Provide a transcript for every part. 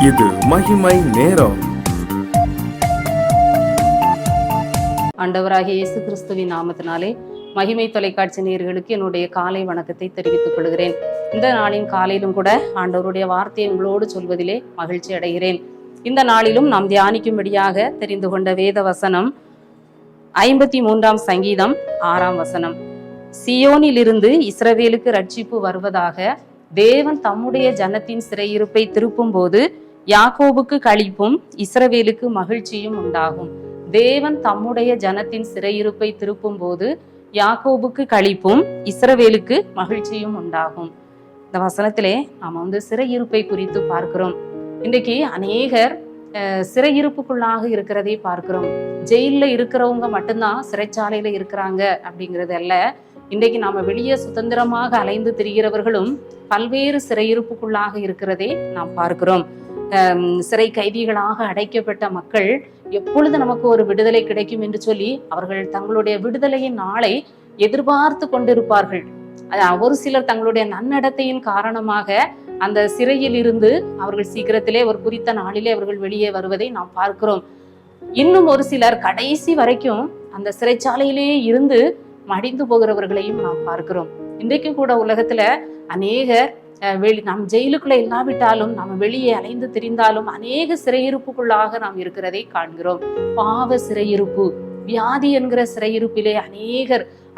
இது மகிமை நேரம். ஆண்டவராகிய இயேசு கிறிஸ்துவின் நாமத்தினாலே மகிமை தொலைக்காட்சி நேயர்களுக்கு என்னுடைய காலை வணக்கத்தை தெரிவித்துக் கொள்கிறேன். இந்த நாளின் காலையிலும் கூட ஆண்டவருடைய வார்த்தையை உங்களோடு சொல்வதிலே மகிழ்ச்சி அடைகிறேன். இந்த நாளிலும் நாம் தியானிக்கும்படியாக தெரிந்து கொண்ட வேத வசனம் 53ஆம் சங்கீதம் 6ஆம் வசனம். சியோனிலிருந்து இஸ்ரவேலுக்கு ரட்சிப்பு வருவதாக, தேவன் தம்முடைய ஜனத்தின் சிறையிருப்பை திருப்பும் போது யாக்கோபுக்கு களிப்பும் இஸ்ரவேலுக்கு மகிழ்ச்சியும் உண்டாகும். தேவன் தம்முடைய ஜனத்தின் சிறையிருப்பை திருப்பும் போது யாக்கோபுக்கு களிப்பும் இஸ்ரவேலுக்கு மகிழ்ச்சியும் உண்டாகும். இந்த வசனத்திலே நாம சிறையிருப்பை குறித்து பார்க்கிறோம். இன்றைக்கு அநேகர் சிறையிருப்புக்குள்ளாக இருக்கிறதை பார்க்கிறோம். ஜெயில இருக்கிறவங்க மட்டும்தான் சிறைச்சாலையில இருக்கிறாங்க அப்படிங்கிறது அல்ல. இன்றைக்கு நாம வெளியே சுதந்திரமாக அலைந்து திரிகிறவர்களும் பல்வேறு சிறையிருப்புக்குள்ளாக இருக்கிறதை நாம் பார்க்கிறோம். சிறை கைதிகளாக அடைக்கப்பட்ட மக்கள் எப்பொழுது நமக்கு ஒரு விடுதலை கிடைக்கும் என்று சொல்லி அவர்கள் தங்களுடைய விடுதலையின் நாளை எதிர்பார்த்து கொண்டிருப்பார்கள். ஒரு சிலர் தங்களுடைய நன்னடத்தையின் காரணமாக அந்த சிறையில் இருந்து அவர்கள் சீக்கிரத்திலே ஒரு குறித்த நாளிலே அவர்கள் வெளியே வருவதை நாம் பார்க்கிறோம். இன்னும் ஒரு சிலர் கடைசி வரைக்கும் அந்த சிறைச்சாலையிலேயே இருந்து மடிந்து போகிறவர்களையும் நாம் பார்க்கிறோம். இன்றைக்கும் கூட உலகத்துல அநேகர் நம் ஜெயிலுக்குள்ள இல்லாவிட்டாலும் நம்ம வெளியே அலைந்து திரிந்தாலும் அநேக சிறையிருப்புக்குள்ளாக நாம் இருக்கிறதை காண்கிறோம். பாவ சிறையிருப்பு, வியாதி என்கிற சிறையிருப்பிலே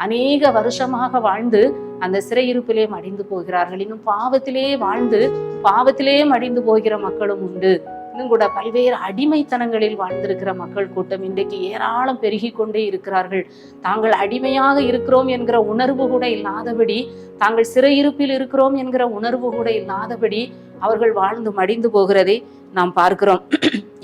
அநேக வருஷமாக வாழ்ந்து அந்த சிறையிருப்பிலே மடிந்து போகிறார்கள். இன்னும் பாவத்திலே வாழ்ந்து பாவத்திலே மடிந்து போகிற மக்களும் உண்டு. இன்னும் கூட பல்வேறு அடிமைத்தனங்களில் வாழ்ந்திருக்கிற மக்கள் கூட்டம் இன்றைக்கு ஏராளம் பெருகி கொண்டே இருக்கிறார்கள். தாங்கள் அடிமையாக இருக்கிறோம் என்கிற உணர்வு கூட இல்லாதபடி, தாங்கள் சிறையிருப்பில் இருக்கிறோம் என்கிற உணர்வு கூட இல்லாதபடி அவர்கள் வாழ்ந்து மடிந்து போகிறதை நாம் பார்க்கிறோம்.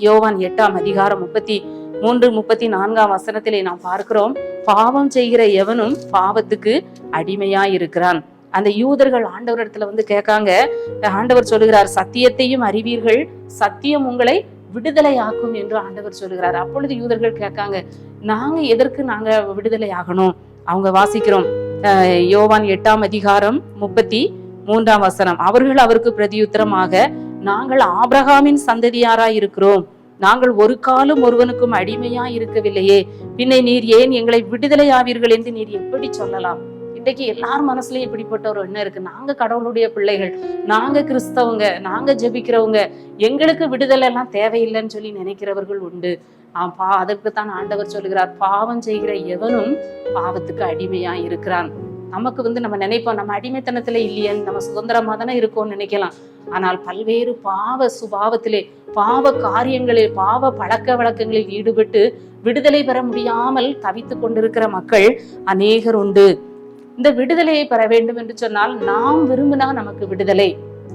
யோவான் 8ஆம் அதிகாரம் 33-34ஆம் வசனத்திலே நாம் பார்க்கிறோம், பாவம் செய்கிற எவனும் பாவத்துக்கு அடிமையா இருக்கிறான். அந்த யூதர்கள் ஆண்டவரிடத்துல கேட்காங்க. ஆண்டவர் சொல்லுகிறார், சத்தியத்தையும் அறிவீர்கள், சத்தியம் உங்களை விடுதலை ஆக்கும் என்று ஆண்டவர் சொல்லுகிறார். அப்பொழுது யூதர்கள் கேட்காங்க, எதற்கு நாங்க விடுதலை ஆகணும்? அவங்க வாசிக்கிறோம் யோவான் 8ஆம் அதிகாரம் 33ஆம் வசனம். அவர்கள் அவருக்கு பிரதியுத்தரமாக, நாங்கள் ஆபிரகாமின் சந்ததியாராய் இருக்கிறோம், நாங்கள் ஒரு காலம் ஒருவனுக்கும் அடிமையா இருக்கவில்லையே, பின்னை நீர் ஏன் எங்களை விடுதலை ஆவீர்கள் என்று நீர் எப்படி சொல்லலாம்? இன்றைக்கு எல்லார் மனசுலயும் இப்படிப்பட்ட ஒரு எண்ணம் இருக்கு. நாங்க கடவுளுடைய பிள்ளைகள், நாங்க கிறிஸ்தவங்க, நாங்க ஜெபிக்கிறவங்க, எங்களுக்கு விடுதலை எல்லாம் தேவையில்லைன்னு சொல்லி நினைக்கிறவர்கள் உண்டு. அதற்குத்தான் ஆண்டவர் சொல்லுகிறார், பாவம் செய்கிற எவனும் பாவத்துக்கு அடிமையா இருக்கிறான். நமக்கு நம்ம நினைப்போம், நம்ம அடிமைத்தனத்துல இல்லையேன்னு, நம்ம சுதந்திரமா தானே இருக்கோம்னு நினைக்கலாம். ஆனால் பல்வேறு பாவ சுபாவத்திலே, பாவ காரியங்களில், பாவ பழக்க வழக்கங்களில் ஈடுபட்டு விடுதலை பெற முடியாமல் தவித்து கொண்டிருக்கிற மக்கள் அநேகர் உண்டு. இந்த விடுதலையை பெற வேண்டும் என்று சொன்னால் நாம் விரும்பினா நமக்கு விடுதலை.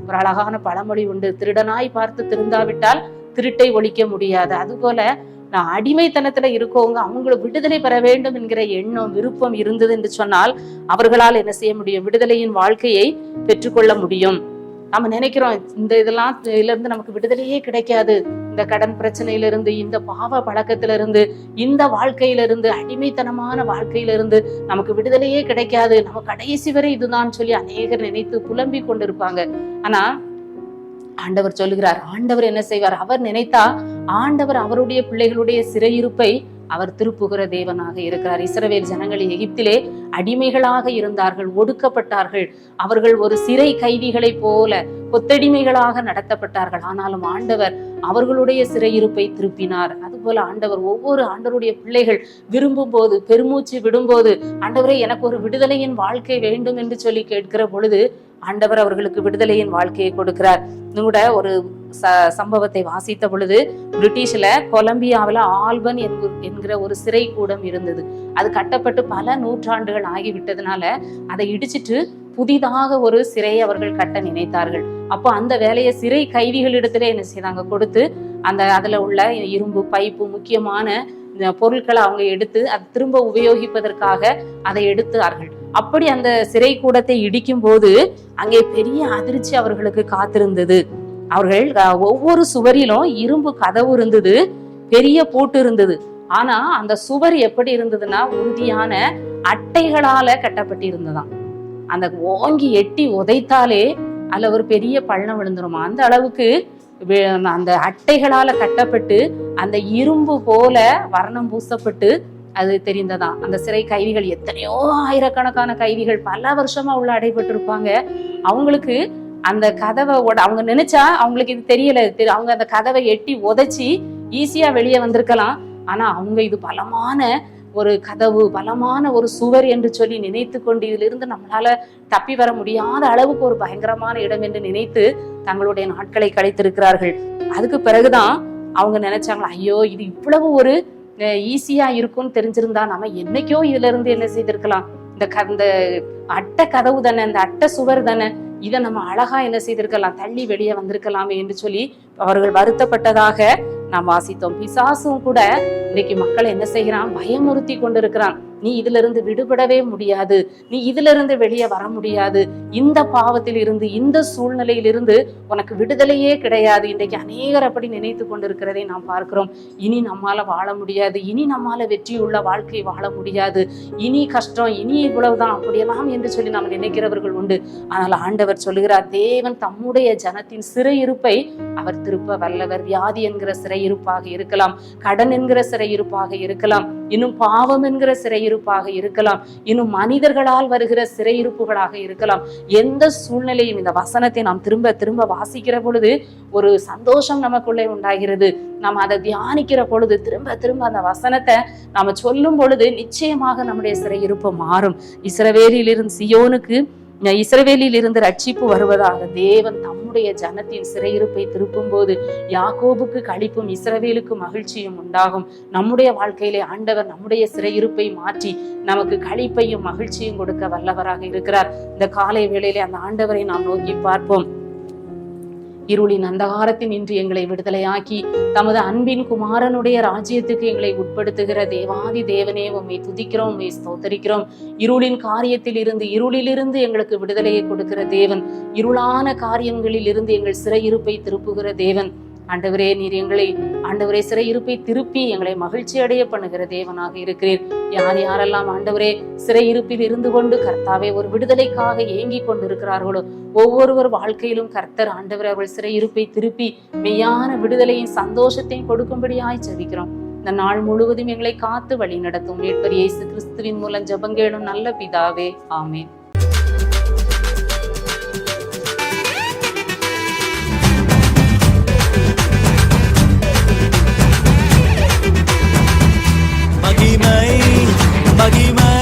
ஒரு அழகான பழமொழி உண்டு, திருடனாய் பார்த்து திருந்தாவிட்டால் திருட்டை ஒழிக்க முடியாது. அதுபோல நான் அடிமைத்தனத்துல இருக்கவங்க அவங்களுக்கு விடுதலை பெற வேண்டும் என்கிற எண்ணம், விருப்பம் இருந்தது என்று சொன்னால் அவர்களால் என்ன செய்ய முடியும்? விடுதலையின் வாழ்க்கையை பெற்றுக்கொள்ள முடியும். நம்ம நினைக்கிறோம், இதுல இருந்து நமக்கு விடுதலையே கிடைக்காது, இந்த கடன் பிரச்சனையிலிருந்து, இந்த பாவ பழக்கத்திலிருந்து, இந்த வாழ்க்கையிலிருந்து, அடிமைத்தனமான வாழ்க்கையிலிருந்து நமக்கு விடுதலையே கிடைக்காது, நம்ம கடைசி வரை இதுதான் சொல்லி அநேகர் நினைத்து புலம்பி கொண்டிருப்பாங்க. ஆனா ஆண்டவர் சொல்லுகிறார், ஆண்டவர் என்ன செய்வார்? அவர் நினைத்தா ஆண்டவர் அவருடைய பிள்ளைகளுடைய சிறையிருப்பை அவர் திருப்புகிற தேவனாக இருக்கிறார். இஸ்ரவேல் ஜனங்கள் எகிப்திலே அடிமைகளாக இருந்தார்கள், ஒடுக்கப்பட்டார்கள். அவர்கள் ஒரு சிறை கைதிகளை போல கொத்தடிமைகளாக நடத்தப்பட்டார்கள். ஆனாலும் ஆண்டவர் அவர்களுடைய சிறையிருப்பை திருப்பினார். அதுபோல ஆண்டவர் ஒவ்வொரு ஆண்டவருடைய பிள்ளைகள் விரும்பும் போது, பெருமூச்சு விடும்போது, ஆண்டவரே எனக்கு ஒரு விடுதலையின் வாழ்க்கை வேண்டும் என்று சொல்லி கேட்கிற பொழுது ஆண்டவர் அவர்களுக்கு விடுதலையின் வாழ்க்கையை கொடுக்கிறார். கூட ஒரு சம்பவத்தை வாசித்த பொழுது, பிரிட்டிஷ்ல கொலம்பியாவில் ஆல்பன் என்கிற ஒரு சிறை கூடம் இருந்தது. அது கட்டப்பட்டு பல நூற்றாண்டுகள் ஆகிவிட்டதுனால அதை இடிச்சிட்டு புதிதாக ஒரு சிறையை அவர்கள் கட்ட நினைத்தார்கள். அப்போ அந்த வேலையை சிறை கைதிகளிடத்திலே என்ன செய்தாங்க? கொடுத்து அதுல உள்ள இரும்பு பைப்பு, முக்கியமான பொருட்களை அவங்க எடுத்து அதை திரும்ப உபயோகிப்பதற்காக அதை எடுத்தார்கள். அப்படி அந்த சிறை கூடத்தை இடிக்கும் போது அங்கே பெரிய அதிர்ச்சி அவர்களுக்கு காத்திருந்தது. அவர்கள் ஒவ்வொரு சுவரிலும் இரும்பு கதவு இருந்தது, பெரிய பூட்டு இருந்தது. ஆனா அந்த சுவர் எப்படி இருந்ததுன்னா உறுதியான அட்டைகளால கட்டப்பட்டிருந்ததாம். அந்த ஓங்கி எட்டி உதைத்தாலே அதுல ஒரு பெரிய பள்ளம் விழுந்துருமா. அந்த அளவுக்கு அந்த அட்டைகளால கட்டப்பட்டு அந்த இரும்பு போல வர்ணம் பூசப்பட்டு அது தெரிந்ததான். அந்த சிறை கைதிகள் எத்தனையோ ஆயிரக்கணக்கான கைதிகள் பல வருஷமா உள்ள அடைபட்டிருப்பாங்க. அவங்களுக்கு அந்த கதவை அவங்க நினைச்சா அவங்களுக்கு இது தெரியல, அவங்க அந்த கதவை எட்டி உதைச்சி ஈஸியா வெளியே வந்திருக்கலாம். ஆனா அவங்க இது பலமான ஒரு கதவு, பலமான ஒரு சுவர் என்று சொல்லி நினைத்து கொண்டு இதிலிருந்து நம்மளால தப்பி வர முடியாத அளவுக்கு ஒரு பயங்கரமான இடம் என்று நினைத்து தங்களுடைய நாட்களை கழித்திருக்கிறார்கள். அதுக்கு பிறகுதான் அவங்க நினைச்சாங்களா, ஐயோ இது இவ்வளவு ஒரு ஈஸியா இருக்கும்னு தெரிஞ்சிருந்தா நம்ம என்னைக்கோ இதுல இருந்து என்ன செய்திருக்கலாம், இந்த அட்டை கதவு தானே, இந்த அட்டை சுவர் தானே, இதை நம்ம அழகா என்ன செய்திருக்கலாம், தள்ளி வெளியே வந்திருக்கலாமே என்று சொல்லி அவர்கள் வருத்தப்பட்டதாக நாம் வாசித்தோம். பிசாசும் கூட இன்னைக்கு மக்களை என்ன செய்கிறான், பயமுறுத்தி கொண்டிருக்கிறான். நீ இதுல இருந்து விடுபடவே முடியாது, நீ இதுல இருந்து வெளியே வர முடியாது, இந்த பாவத்தில் இருந்து இந்த சூழ்நிலையிலிருந்து உனக்கு விடுதலையே கிடையாது. இன்றைக்கு அநேகர் அப்படி நினைத்து கொண்டிருக்கிறதை நாம் பார்க்கிறோம். இனி நம்மால வாழ முடியாது, இனி நம்மால வெற்றியுள்ள வாழ்க்கை வாழ முடியாது, இனி கஷ்டம், இனி இவ்வளவுதான் அப்படியெல்லாம் என்று சொல்லி நாம் நினைக்கிறவர்கள் உண்டு. ஆனால் ஆண்டவர் சொல்லுகிறார், தேவன் தம்முடைய ஜனத்தின் சிறையிருப்பை அவர் திருப்ப வல்லவர். வியாதி என்கிற சிறையிருப்பாக இருக்கலாம், கடன் என்கிற சிறையிருப்பாக இருக்கலாம், இன்னும் பாவம் என்கிற சிறையிருப்பாக இருக்கலாம், இன்னும் மனிதர்களால் வருகிற சிறையிருப்புகளாக இருக்கலாம். எந்த சூழ்நிலையும் இந்த வசனத்தை நாம் திரும்ப திரும்ப வாசிக்கிற பொழுது ஒரு சந்தோஷம் நமக்குள்ளே உண்டாகிறது. நாம் அதை தியானிக்கிற பொழுது திரும்ப திரும்ப அந்த வசனத்தை நாம சொல்லும் பொழுது நிச்சயமாக நம்முடைய சிறையிருப்பு மாறும். இஸ்ரவேலில் இருந்து ரட்சிப்பு வருவதாக தேவன் தம்முடைய ஜனத்தின் சிறையிருப்பை திருப்பும் போது யாக்கோபுக்கு களிப்பும் இஸ்ரவேலுக்கு மகிழ்ச்சியும் உண்டாகும். நம்முடைய வாழ்க்கையிலே ஆண்டவர் நம்முடைய சிறையிருப்பை மாற்றி நமக்கு களிப்பையும் மகிழ்ச்சியும் கொடுக்க வல்லவராக இருக்கிறார். இந்த காலை வேளையிலே அந்த ஆண்டவரை நாம் நோக்கி பார்ப்போம். இருளின் அந்தகாரத்தின் இன்று எங்களை விடுதலையாக்கி தமது அன்பின் குமாரனுடைய ராஜ்யத்துக்கு எங்களை உட்படுத்துகிற தேவாதி தேவனே, உம்மை துதிக்கிறோம், உம்மை ஸ்தோத்தரிக்கிறோம். இருளின் காரியத்தில் இருந்து, இருளிலிருந்து எங்களுக்கு விடுதலையை கொடுக்கிற தேவன், இருளான காரியங்களில் இருந்து எங்கள் சிறையிருப்பை திருப்புகிற தேவன். ஆண்டவரே, நீர் எங்களை ஆண்டவரே சிறையிருப்பை திருப்பி எங்களை மகிழ்ச்சி அடைய பண்ணுகிற தேவனாக இருக்கிறீர். யார் யாரெல்லாம் ஆண்டவரே சிறையிருப்பில் இருந்து கொண்டு கர்த்தாவே ஒரு விடுதலைக்காக ஏங்கி கொண்டிருக்கிறார்களோ ஒவ்வொருவர் வாழ்க்கையிலும் கர்த்தர் ஆண்டவர் அவர்கள் சிறையிருப்பை திருப்பி மெய்யான விடுதலையின் சந்தோஷத்தையும் கொடுக்கும்படியாய் ஜெபிக்கிறோம். இந்த நாள் முழுவதும் எங்களை காத்து வழி நடத்தும் மீட்பர் இயேசு கிறிஸ்துவின் மூலம் ஜெபங்கேளும் நல்ல பிதாவே, ஆமென். மகிமை